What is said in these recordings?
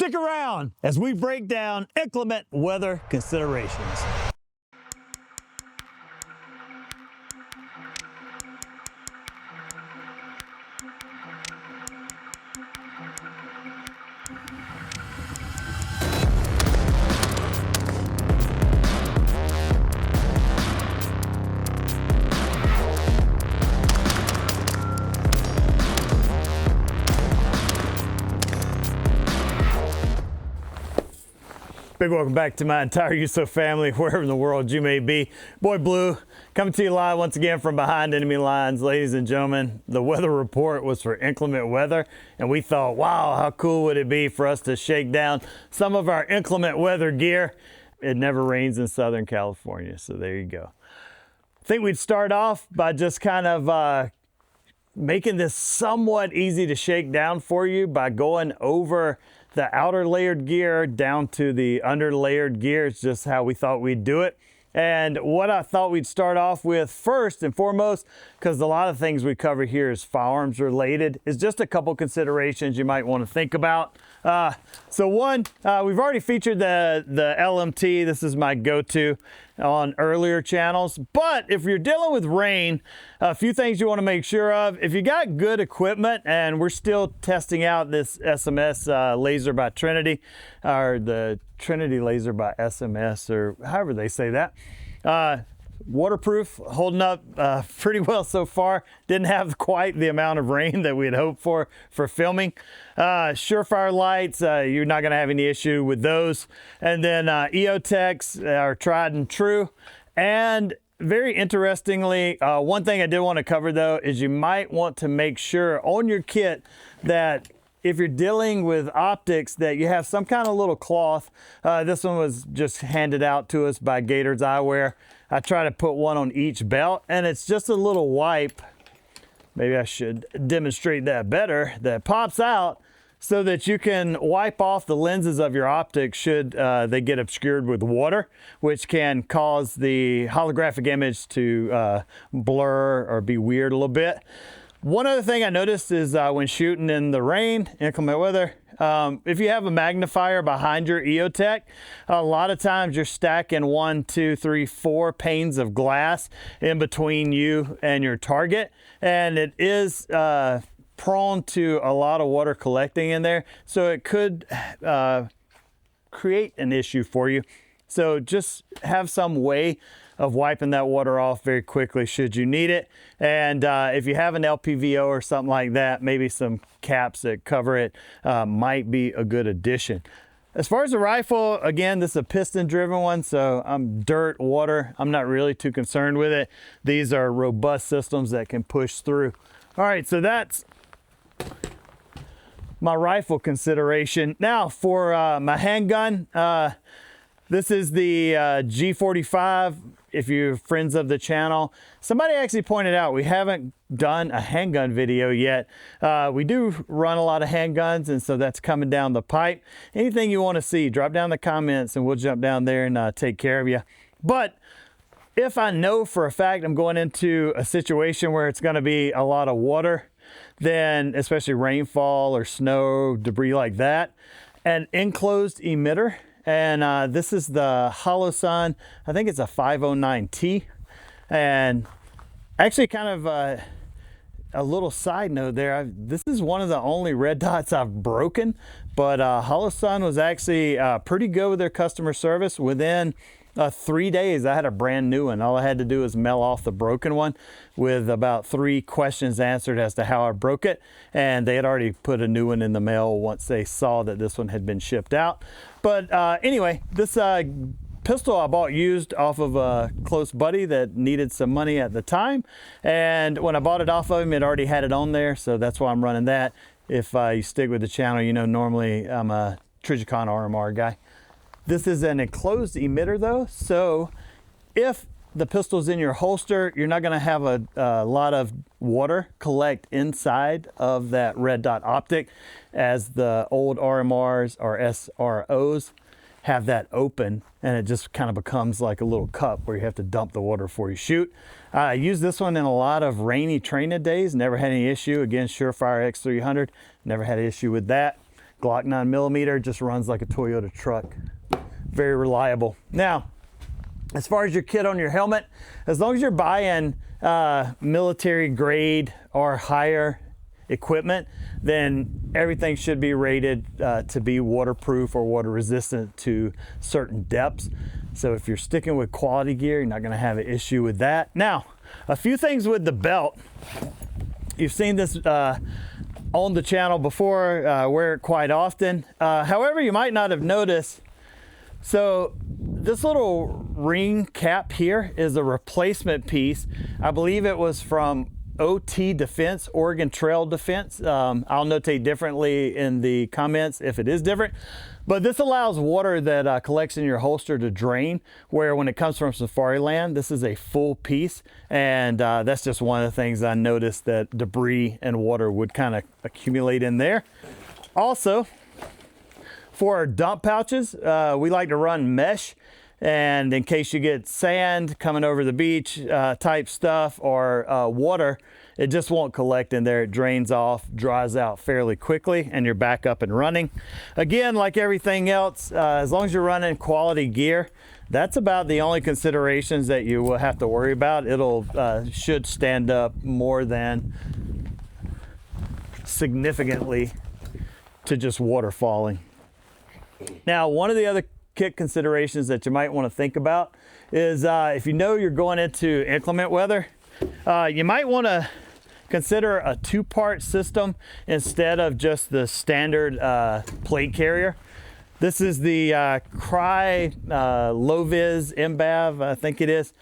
Stick around as we break down inclement weather considerations. Big welcome back to my entire USOW family, wherever in the world you may be. Boy Blue, coming to you live once again from behind enemy lines. Ladies and gentlemen, the weather report was for inclement weather, and we thought, wow, how cool would it be for us to shake down some of our inclement weather gear. It never rains in Southern California, so there you go. I think we'd start off by just kind of making this somewhat easy to shake down for you by going over the outer layered gear down to the under layered gear. It's just how we thought we'd do it. And what I thought we'd start off with first and foremost, because a lot of things we cover here is firearms related, is just a couple considerations you might want to think about. So one, we've already featured the LMT. This is my go-to on earlier channels. But if you're dealing with rain, a few things you want to make sure of. If you got good equipment, and we're still testing out this SMS laser by Trinity, or the Trinity laser by SMS, or however they say that. Waterproof, holding up pretty well so far. Didn't have quite the amount of rain that we had hoped for filming. Surefire lights, you're not going to have any issue with those. And then EOTechs are tried and true. And very interestingly, one thing I did want to cover though is you might want to make sure on your kit that if you're dealing with optics, that you have some kind of little cloth. This one was just handed out to us by Gator's Eyewear. I try to put one on each belt, and it's just a little wipe. Maybe I should demonstrate that better. That pops out so that you can wipe off the lenses of your optics should they get obscured with water, which can cause the holographic image to blur or be weird a little bit. One other thing I noticed is when shooting in the rain, inclement weather, if you have a magnifier behind your EOTech, a lot of times you're stacking 1, 2, 3, 4 panes of glass in between you and your target, and it is prone to a lot of water collecting in there, so it could create an issue for you. So just have some way of wiping that water off very quickly should you need it. And if you have an LPVO or something like that, maybe some caps that cover it might be a good addition. As far as the rifle, again, this is a piston driven one, so dirt, water, I'm not really too concerned with it. These are robust systems that can push through. All right, so that's my rifle consideration. Now for my handgun, this is the G45. If you're friends of the channel, somebody actually pointed out we haven't done a handgun video yet. We do run a lot of handguns, and so that's coming down the pipe. Anything you want to see, drop down the comments and we'll jump down there and take care of you. But if I know for a fact I'm going into a situation where it's going to be a lot of water, then especially rainfall or snow, debris like that, an enclosed emitter. And this is the Holosun, I think it's a 509T. And actually kind of a little side note there, this is one of the only red dots I've broken, but Holosun was actually pretty good with their customer service. Within 3 days, I had a brand new one. All I had to do was mail off the broken one with about 3 questions answered as to how I broke it. And they had already put a new one in the mail once they saw that this one had been shipped out. But anyway, this pistol I bought used off of a close buddy that needed some money at the time. And when I bought it off of him, it already had it on there. So that's why I'm running that. If you stick with the channel, you know normally I'm a Trijicon RMR guy. This is an enclosed emitter though, so if the pistol's in your holster, you're not going to have a lot of water collect inside of that red dot optic, as the old RMRs or SROs have that open, and it just kind of becomes like a little cup where you have to dump the water before you shoot. I use this one in a lot of rainy training days, never had any issue. Again, Surefire X300, never had an issue with that. Glock 9mm, just runs like a Toyota truck. Very reliable. Now, as far as your kit on your helmet, as long as you're buying military grade or higher equipment, then everything should be rated to be waterproof or water resistant to certain depths. So if you're sticking with quality gear, you're not going to have an issue with that. Now, a few things with the belt. You've seen this on the channel before, wear it quite often. However, you might not have noticed, so this little ring cap here is a replacement piece. I believe it was from OT Defense, Oregon Trail Defense. I'll notate differently in the comments if it is different. But this allows water that collects in your holster to drain, where when it comes from safari land, this is a full piece. And that's just one of the things I noticed, that debris and water would kind of accumulate in there. Also, for our dump pouches, we like to run mesh. And in case you get sand coming over the beach type stuff, or water, it just won't collect in there. It drains off, dries out fairly quickly, and you're back up and running. Again, like everything else, as long as you're running quality gear, that's about the only considerations that you will have to worry about. It'll should stand up more than significantly to just water falling. Now, one of the other kit considerations that you might want to think about is if you know you're going into inclement weather, you might want to consider a two-part system instead of just the standard plate carrier. This is the Cry Low-Vis MBAV, I think it is.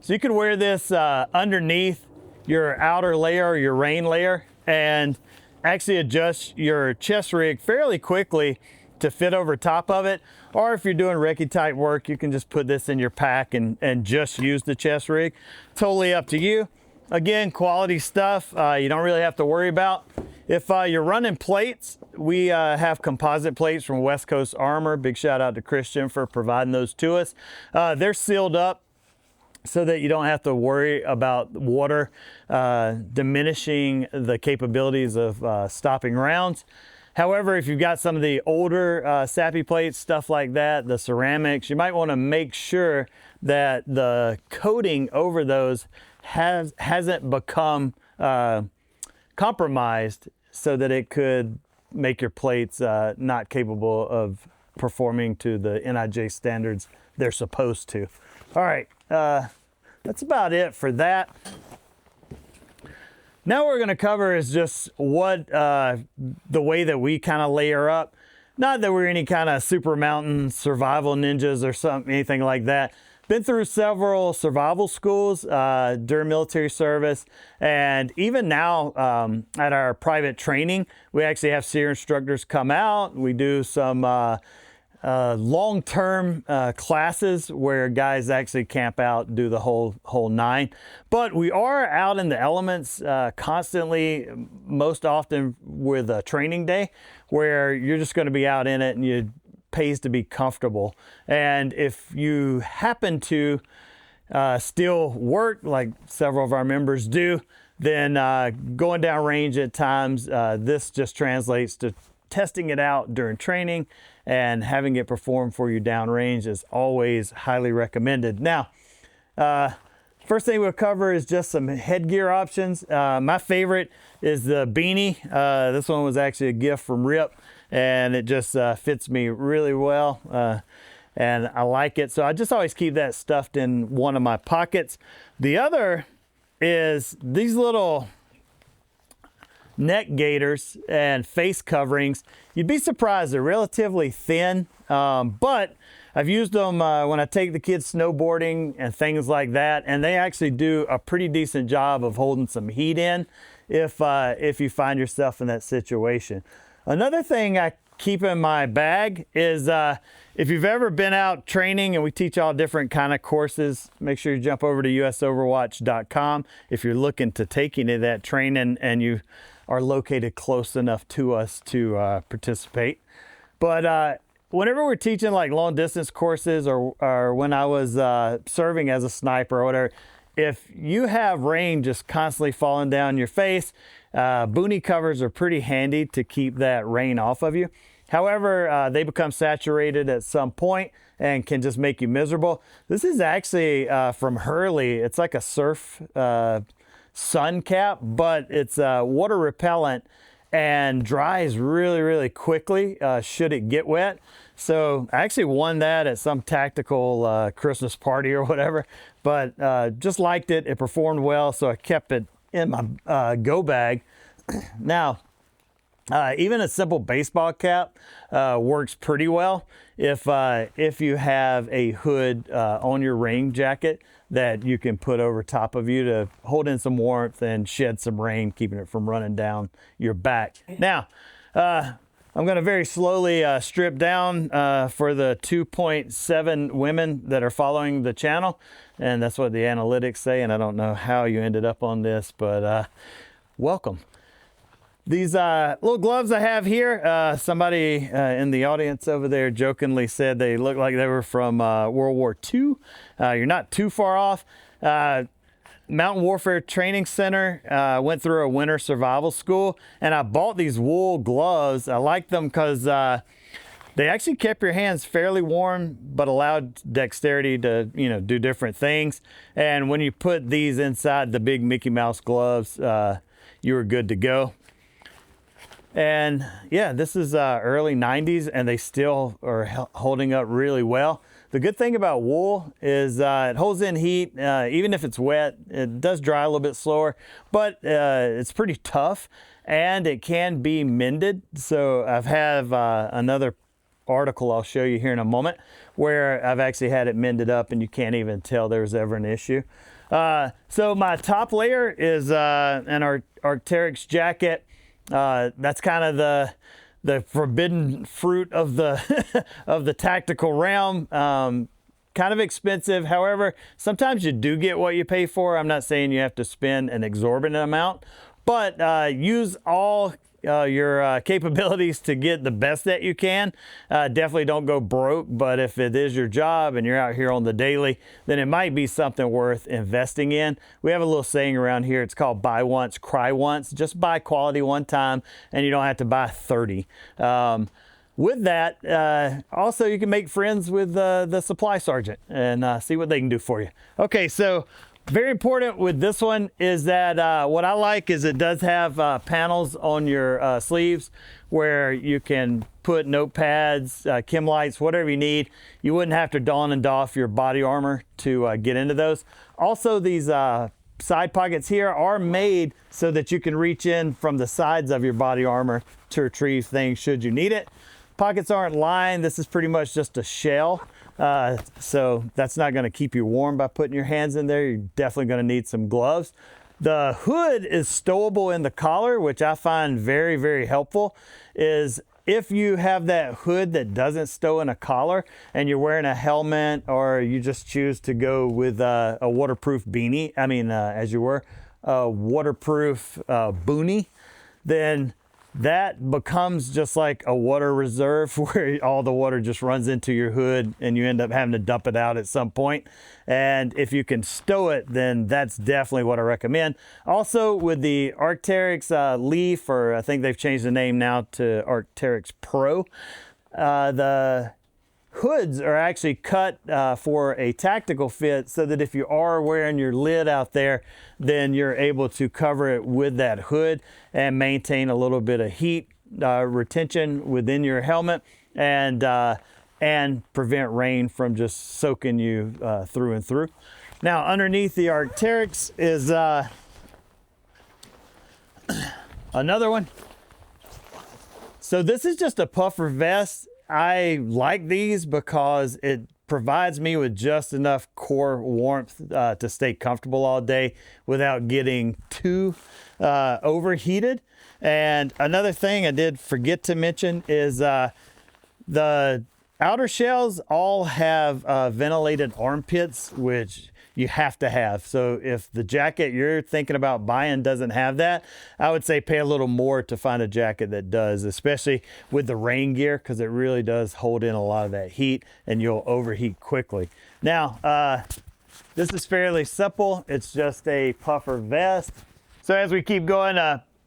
So you can wear this underneath your outer layer or your rain layer and actually adjust your chest rig fairly quickly to fit over top of it. Or if you're doing recce type work, you can just put this in your pack and just use the chest rig. Totally up to you. Again, quality stuff you don't really have to worry about. If you're running plates, we have composite plates from West Coast Armor. Big shout out to Christian for providing those to us. They're sealed up so that you don't have to worry about water diminishing the capabilities of stopping rounds. However, if you've got some of the older sappy plates, stuff like that, the ceramics, you might want to make sure that the coating over those hasn't become compromised, so that it could make your plates not capable of performing to the NIJ standards they're supposed to. All right, that's about it for that. Now what we're going to cover is just what the way that we kind of layer up. Not that we're any kind of super mountain survival ninjas or something, anything like that. Been through several survival schools during military service, and even now at our private training, we actually have SEER instructors come out. We do some long-term classes where guys actually camp out and do the whole nine. But we are out in the elements constantly, most often with a training day, where you're just going to be out in it and it pays to be comfortable. And if you happen to still work, like several of our members do, then going down range at times, this just translates to testing it out during training, and having it perform for you downrange is always highly recommended. Now, first thing we'll cover is just some headgear options. My favorite is the beanie. This one was actually a gift from Rip, and it just fits me really well, and I like it. So I just always keep that stuffed in one of my pockets. The other is these little neck gaiters and face coverings. You'd be surprised, they're relatively thin, but I've used them when I take the kids snowboarding and things like that, and they actually do a pretty decent job of holding some heat in if you find yourself in that situation. Another thing I keep in my bag is if you've ever been out training, and we teach all different kind of courses, make sure you jump over to USOverwatch.com if you're looking to take any of that training and you are located close enough to us to participate. But whenever we're teaching like long distance courses, or when I was serving as a sniper or whatever, if you have rain just constantly falling down your face, boonie covers are pretty handy to keep that rain off of you. However, they become saturated at some point and can just make you miserable. This is actually from Hurley. It's like a surf sun cap, but it's water repellent and dries really, really quickly should it get wet. So I actually won that at some tactical Christmas party or whatever, but just liked it. It performed well, so I kept it in my go bag. Now, even a simple baseball cap works pretty well if you have a hood on your rain jacket that you can put over top of you to hold in some warmth and shed some rain, keeping it from running down your back. Now, I'm going to very slowly strip down for the 2.7 women that are following the channel, and that's what the analytics say, and I don't know how you ended up on this, but welcome. These little gloves I have here, somebody in the audience over there jokingly said they look like they were from World War II. You're not too far off. Mountain Warfare Training Center, went through a winter survival school, and I bought these wool gloves. I like them because they actually kept your hands fairly warm, but allowed dexterity to, you know, do different things. And when you put these inside the big Mickey Mouse gloves, you were good to go. And yeah, this is early 90s and they still are holding up really well. The good thing about wool is it holds in heat. Even if it's wet, it does dry a little bit slower, but it's pretty tough and it can be mended. So I've have another article I'll show you here in a moment where I've actually had it mended up and you can't even tell there was ever an issue. So my top layer is an Arc'teryx jacket. That's kind of the forbidden fruit of the of the tactical realm. Kind of expensive. However, sometimes you do get what you pay for. I'm not saying you have to spend an exorbitant amount, but use all your capabilities to get the best that you can. Definitely don't go broke, but if it is your job and you're out here on the daily, then it might be something worth investing in. We have a little saying around here. It's called buy once, cry once. Just buy quality one time and you don't have to buy 30. With that, also you can make friends with the supply sergeant and see what they can do for you. Okay, so very important with this one is that what I like is it does have panels on your sleeves where you can put notepads, chem lights, whatever you need. You wouldn't have to don and doff your body armor to get into those. Also, these side pockets here are made so that you can reach in from the sides of your body armor to retrieve things should you need it. Pockets aren't lined. This is pretty much just a shell. So that's not going to keep you warm by putting your hands in there. You're definitely going to need some gloves. The hood is stowable in the collar, which I find very, very helpful. Is if you have that hood that doesn't stow in a collar and you're wearing a helmet or you just choose to go with a waterproof beanie, as you were, a waterproof boonie, then that becomes just like a water reserve where all the water just runs into your hood and you end up having to dump it out at some point. And if you can stow it, then that's definitely what I recommend. Also with the Arc'teryx Leaf, or I think they've changed the name now to Arc'teryx Pro, the hoods are actually cut for a tactical fit so that if you are wearing your lid out there, then you're able to cover it with that hood and maintain a little bit of heat retention within your helmet and prevent rain from just soaking you through and through. Now underneath the Arc'teryx is another one. So this is just a puffer vest. I like these because it provides me with just enough core warmth to stay comfortable all day without getting too overheated. And another thing I did forget to mention is the outer shells all have ventilated armpits, which you have to have. So if the jacket you're thinking about buying doesn't have that, I would say pay a little more to find a jacket that does, especially with the rain gear, because it really does hold in a lot of that heat and you'll overheat quickly. Now, this is fairly simple. It's just a puffer vest. So as we keep going,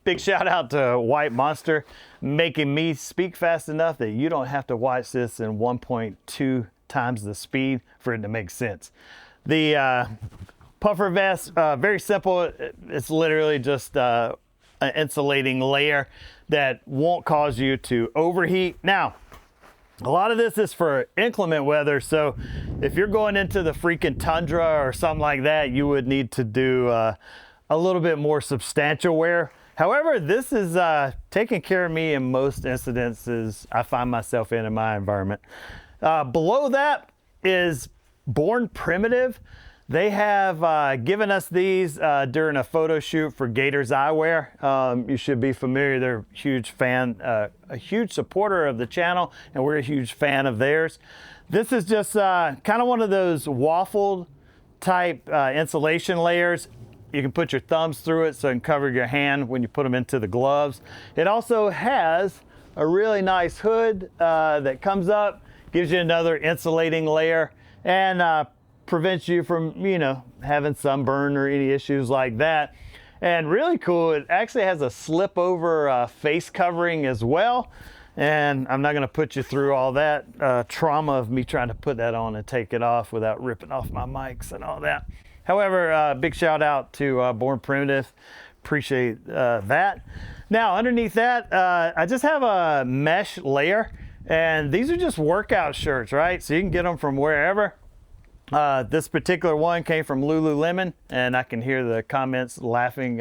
Big shout out to White Monster, making me speak fast enough that you don't have to watch this in 1.2 times the speed for it to make sense. The puffer vest, very simple. It's literally just an insulating layer that won't cause you to overheat. Now, a lot of this is for inclement weather, so if you're going into the freaking tundra or something like that, you would need to do a little bit more substantial wear. However, this is taking care of me in most incidences I find myself in my environment. Below that is Born Primitive. They have given us these during a photo shoot for Gators Eyewear. You should be familiar. They're a huge fan, a huge supporter of the channel, and we're a huge fan of theirs. This is just kind of one of those waffled type insulation layers. You can put your thumbs through it so it can cover your hand when you put them into the gloves. It also has a really nice hood that comes up, gives you another insulating layer, and prevents you from, you know, having sunburn or any issues like that. And really cool, it actually has a slip over face covering as well. And I'm not gonna put you through all that trauma of me trying to put that on and take it off without ripping off my mics and all that. However, big shout out to Born Primitive. Appreciate that. Now, underneath that, I just have a mesh layer, and these are just workout shirts, right? So you can get them from wherever. This particular one came from Lululemon, and I can hear the comments laughing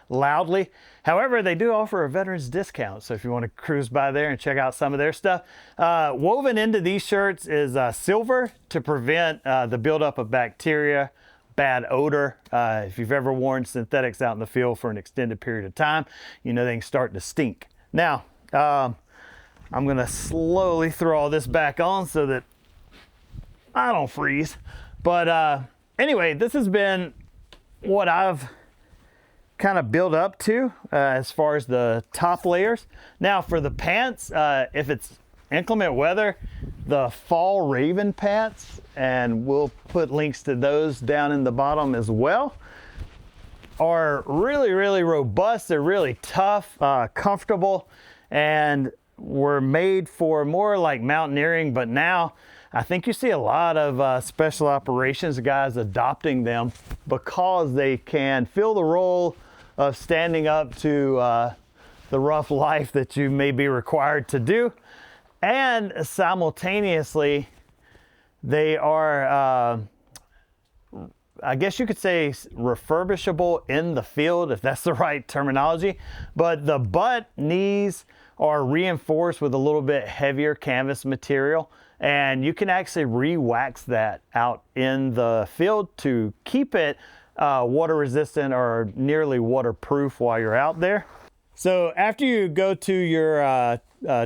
loudly. However, they do offer a veterans discount, so if you want to cruise by there and check out some of their stuff. Woven into these shirts is silver to prevent the buildup of bacteria, bad odor. If you've ever worn synthetics out in the field for an extended period of time, you know they can start to stink. Now, I'm gonna slowly throw all this back on so that I don't freeze. But anyway, this has been what I've kind of built up to as far as the top layers. Now for the pants, if it's inclement weather, the Fall Raven pants, and we'll put links to those down in the bottom as well, are really, really robust. They're really tough, comfortable, and were made for more like mountaineering, but now I think you see a lot of special operations guys adopting them because they can fill the role of standing up to the rough life that you may be required to do. And simultaneously, they are, I guess you could say, refurbishable in the field, if that's the right terminology. But the butt, knees are reinforced with a little bit heavier canvas material. And you can actually re-wax that out in the field to keep it water resistant or nearly waterproof while you're out there. So after you go to your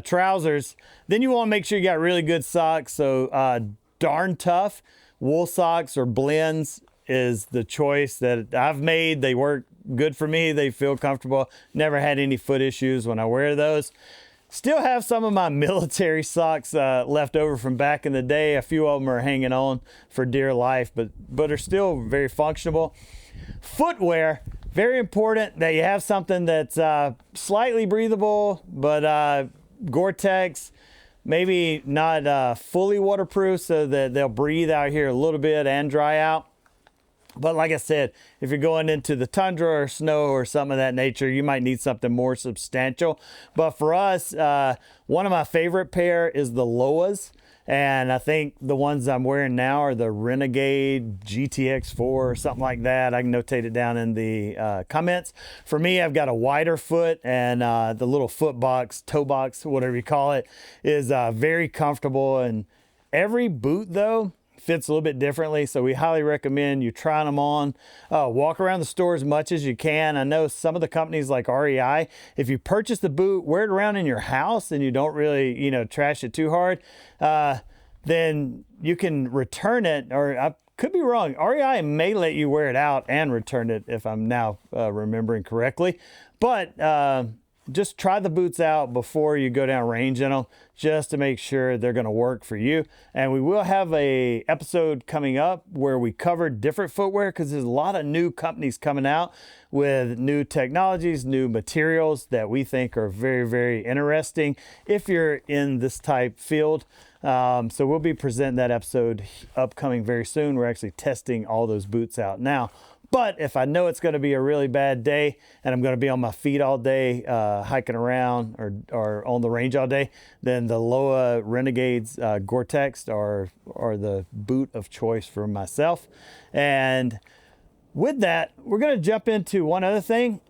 trousers, then you want to make sure you got really good socks. So Darn Tough wool socks or blends is the choice that I've made. They work good for me. They feel comfortable. Never had any foot issues when I wear those. Still have some of my military socks left over from back in the day. A few of them are hanging on for dear life, but are still very functional. Footwear, very important that you have something that's slightly breathable, but Gore-Tex, maybe not fully waterproof so that they'll breathe out here a little bit and dry out. But like I said, if you're going into the tundra or snow or something of that nature, you might need something more substantial. But for us, one of my favorite pair is the Loas. And I think the ones I'm wearing now are the Renegade GTX4 or something like that. I can notate it down in the comments. For me, I've got a wider foot, and the little foot box, toe box, whatever you call it, is very comfortable. And every boot, though, fits a little bit differently, so we highly recommend you trying them on. Walk around the store as much as you can. I know some of the companies like REI, if you purchase the boot, wear it around in your house and you don't really, you know, trash it too hard, then you can return it, or I could be wrong. REI may let you wear it out and return it if I'm now remembering correctly. But just try the boots out before you go down range in them, just to make sure they're going to work for you. And we will have a episode coming up where we cover different footwear, because there's a lot of new companies coming out with new technologies, new materials that we think are very, very interesting if you're in this type field. So we'll be presenting that episode upcoming very soon. We're actually testing all those boots out now. But if I know it's going to be a really bad day and I'm going to be on my feet all day, hiking around or on the range all day, then the Loa Renegades Gore-Tex are the boot of choice for myself. And with that, we're going to jump into one other thing.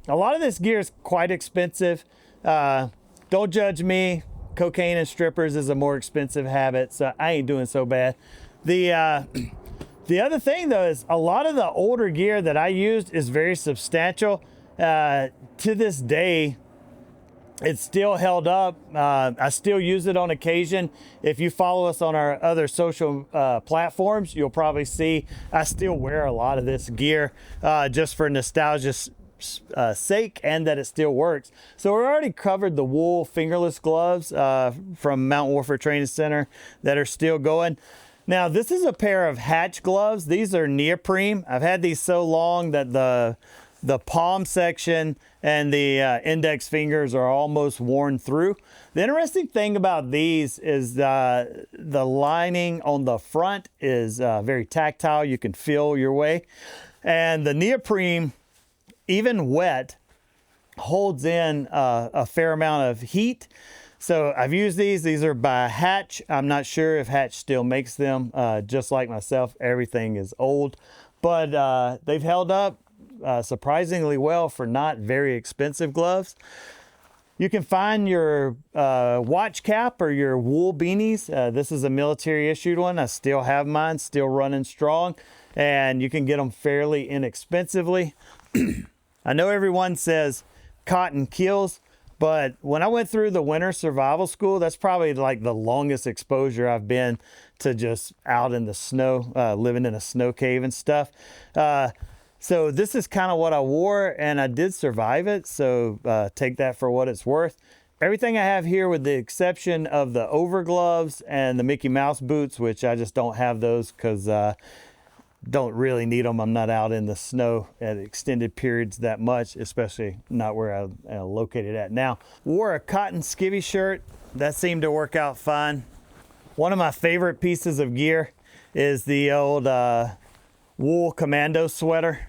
A lot of this gear is quite expensive. Don't judge me. Cocaine and strippers is a more expensive habit, so I ain't doing so bad. The other thing, though, is a lot of the older gear that I used is very substantial. To this day, it's still held up. I still use it on occasion. If you follow us on our other social platforms, you'll probably see I still wear a lot of this gear just for nostalgia's sake, and that it still works. So we already covered the wool fingerless gloves from Mountain Warfare Training Center that are still going. Now, this is a pair of Hatch gloves. These are neoprene. I've had these so long that the palm section and the index fingers are almost worn through. The interesting thing about these is the lining on the front is very tactile. You can feel your way. And the neoprene, even wet, holds in a fair amount of heat. So I've used these. These are by Hatch. I'm not sure if Hatch still makes them. Just like myself, everything is old. But they've held up surprisingly well for not very expensive gloves. You can find your watch cap or your wool beanies. This is a military issued one. I still have mine, still running strong. And you can get them fairly inexpensively. I know everyone says cotton kills, but when I went through the winter survival school, that's probably like the longest exposure I've been to just out in the snow, living in a snow cave and stuff. So this is kind of what I wore, and I did survive it. So take that for what it's worth. Everything I have here, with the exception of the over gloves and the Mickey Mouse boots, which I just don't have those because don't really need them. I'm not out in the snow at extended periods that much, especially not where I'm located at now. Wore a cotton skivvy shirt. That seemed to work out fine. One of my favorite pieces of gear is the old wool commando sweater.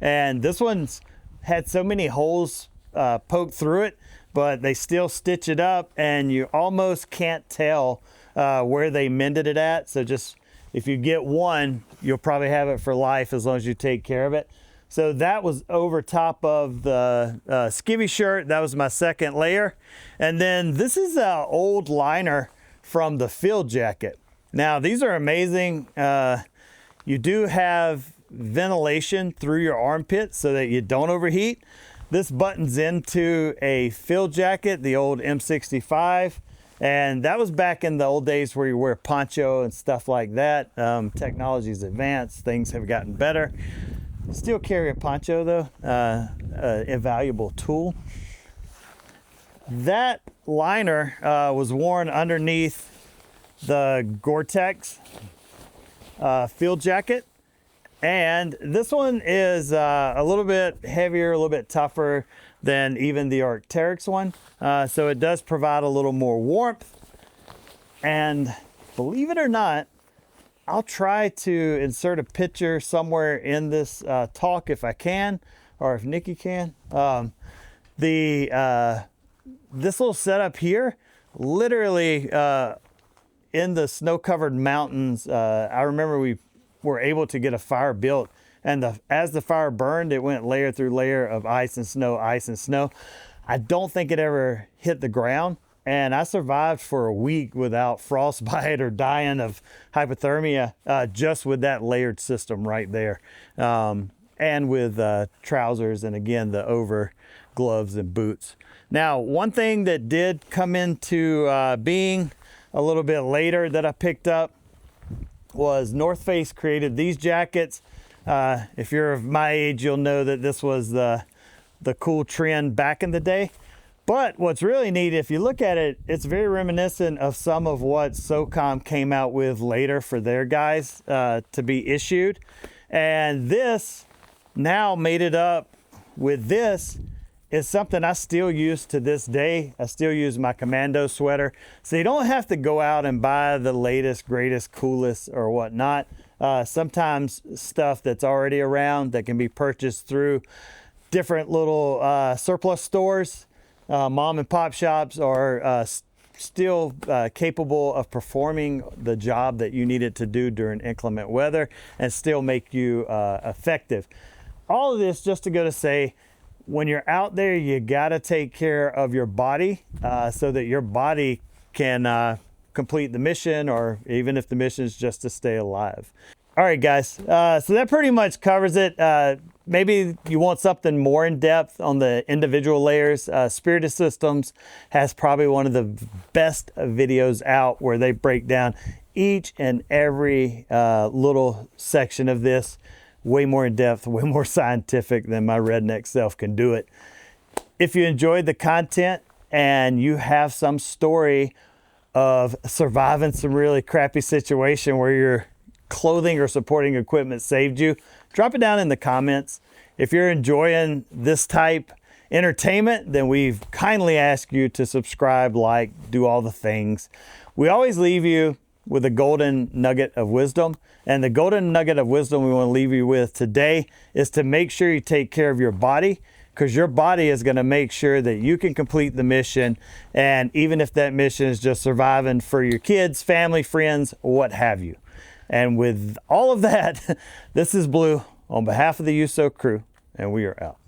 And this one's had so many holes poked through it, but they still stitch it up and you almost can't tell where they mended it at. So just, if you get one, you'll probably have it for life as long as you take care of it. So that was over top of the skivvy shirt. That was my second layer. And then this is an old liner from the field jacket. Now, these are amazing. You do have ventilation through your armpit so that you don't overheat. This buttons into a field jacket, the old M65. And that was back in the old days where you wear poncho and stuff like that. Technology's advanced, things have gotten better. Still carry a poncho though, invaluable tool. That liner was worn underneath the Gore-Tex field jacket. And this one is a little bit heavier, a little bit tougher than even the Arc'teryx one. So it does provide a little more warmth. And believe it or not, I'll try to insert a picture somewhere in this talk if I can, or if Nikki can. This little setup here, literally in the snow-covered mountains, I remember we were able to get a fire built. And as the fire burned, it went layer through layer of ice and snow, ice and snow. I don't think it ever hit the ground. And I survived for a week without frostbite or dying of hypothermia just with that layered system right there. And with trousers and, again, the over gloves and boots. Now, one thing that did come into being a little bit later that I picked up was North Face created these jackets. If you're of my age, you'll know that this was the cool trend back in the day. But what's really neat, if you look at it, it's very reminiscent of some of what SOCOM came out with later for their guys to be issued. And this now mated up with this is something I still use to this day. I still use my commando sweater. So you don't have to go out and buy the latest, greatest, coolest or whatnot. Sometimes stuff that's already around that can be purchased through different little surplus stores, mom and pop shops are still capable of performing the job that you need it to do during inclement weather and still make you effective. All of this just to go to say, when you're out there, you gotta take care of your body so that your body can complete the mission, or even if the mission is just to stay alive. All right, guys, so that pretty much covers it. Maybe you want something more in depth on the individual layers. Spirited Systems has probably one of the best videos out where they break down each and every little section of this. Way more in depth, way more scientific than my redneck self can do it. If you enjoyed the content and you have some story of surviving some really crappy situation where your clothing or supporting equipment saved you, drop it down in the comments. If you're enjoying this type entertainment, then we kindly ask you to subscribe, like, do all the things. We always leave you with a golden nugget of wisdom. And the golden nugget of wisdom we want to leave you with today is to make sure you take care of your body, because your body is going to make sure that you can complete the mission. And even if that mission is just surviving for your kids, family, friends, what have you. And with all of that, this is Blue on behalf of the USOW crew, and we are out.